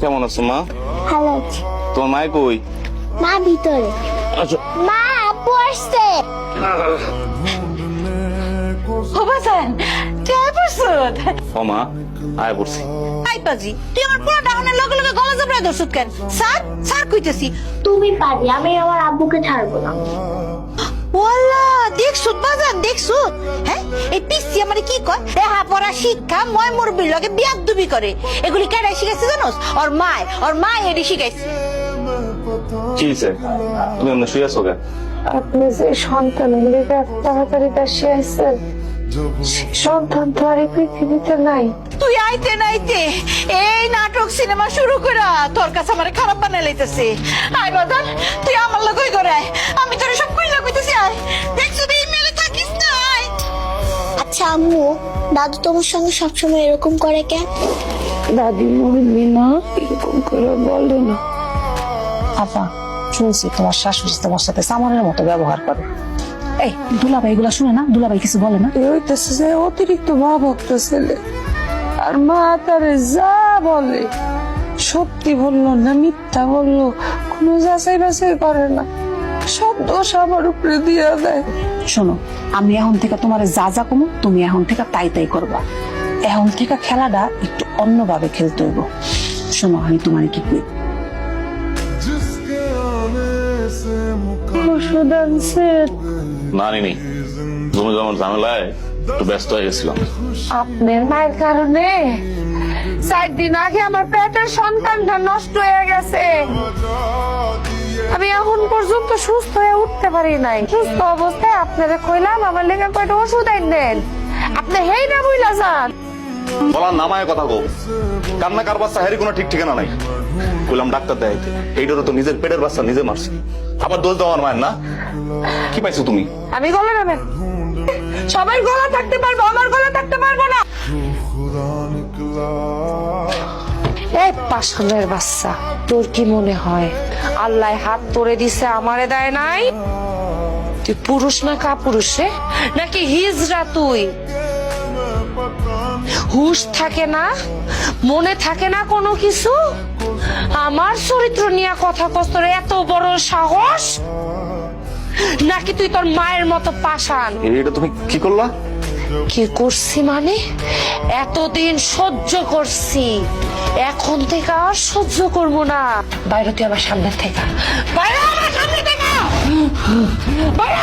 কেমন আছো মা? ভালো আছি। তোমার মায় কই? মা ভিতরে। আচ্ছা মা আপু আসছে। বাজান তুই আয় পড়ছত। ও মা আয় পড়ছি। আই পাজি তুই আমার পুরো ডাউনের লগে লগে গলা জবড়ায় ধরছত কেন? স্যার স্যার কইতেছি। তুমি পারি, আমি আমার আব্বুকে ছাড়বো না। ওয়াল্লা দেখছত বাজান দেখছত? হ্যাঁ এই পিসি আমারে কি কয়? দেহা পড়া শিক্ষা ময় মুরবির লগে বিয়াদবি করে। এগুলি কেডা শিখাইছে জানোস? ওর মায় এডি শিখাইছে। কি হয়েছে? তুমি এমনি শুয়ে আছো কেন? আপনি যে সন্তানের লেগে তাড়াতাড়ি কাছে আসছেন, সন্তান তো আর এই পৃথিবীতে নাই। তুই আইতে নাইতে এই নাটক সিনেমা শুরু করা তোর কাছে আমারে খারাপ বানাই লাইতেছে। আয় বাজান তুই আমার লগই করে আয়, আমি তোরে সব কইলা কইতেছি। আয় দেখছো এই মেলে থাকিস না। আয় আচ্ছা আম্মু, দাদু তোমার সঙ্গে সবসময় এরকম করে কেন? দাদি মরবি না এরকম করে বলে না। আপা শুনছি তোমার শাশুড়ি তোমার সাথে সামানের মতো ব্যবহার করে। এই দুলাভাই এগুলা শুনে না? দুলাভাই কিছু বলে না? এ হইতেছে যে অতিরিক্ত মা ভক্ত ছেলে, আর মা তারে যা বলে সত্যি বললো না মিথ্যা বললো কোনো যাচাই বাছাই করে না, সব দোষ আমার উপরে দিয়ে দেয়। শোনো, আমি এখন থেকে তোমার যা যা কমো তুমি এখন থেকে তাই তাই করবা। এখন থেকে খেলাটা একটু অন্যভাবে খেলতে হইব। শোনো আমি তোমার কি কই, ওষুধ আনছে না নিনি, জমি জমার ঝামেলায় একটু ব্যস্ত হয়ে গেছিলাম। আপনার মায়ের কারণে 4 দিন আগে আমার পেটের সন্তানটা নষ্ট হয়ে গেছে। আমি এখন পর্যন্ত সুস্থ হয়ে উঠতে পারি নাই। সুস্থ অবস্থায় আপনারা কইলাম আমার লেগে কয়টা ওষুধ আইনেন, আপনি হেই না বইলা যান। বলার নামায় কথা কো, কান্না কার বাচ্চা হেরি কোনো ঠিক ঠিকানা নাই। কইলাম ডাক্তার দেখাইতে, এইটারও তো নিজের পেটের বাচ্চা নিজে মারছে। আবার দোষ দেওয়ার মায়ের না? কি পাইছো তুমি? আমি গলা নামেন, সবাই গলা থাকতে পারবো, আমার গলা থাকতে পারবো না। এই পাশানের বাচ্চা, তোর কি মনে হয় আল্লাহ হাত তোরে দিছে আমারে দেয় নাই? তুই পুরুষ না কাপুরুষে নাকি হিজড়া? তুই হুশ থাকে না, মনে থাকে না কোনো কিছু? আমার চরিত্র নিয়ে কথা কস, তোর এত বড় সাহস? নাকি তুই তোর মায়ের মতো পাষাণ? এটা তুমি কি করলা? কি করছি মানে? এতদিন সহ্য করছি, এখন থেকে আর সহ্য করবো না। বাইরে তুই আমার সামনে থেকে, বাইরে আমার সামনে থেকে, বাইরে।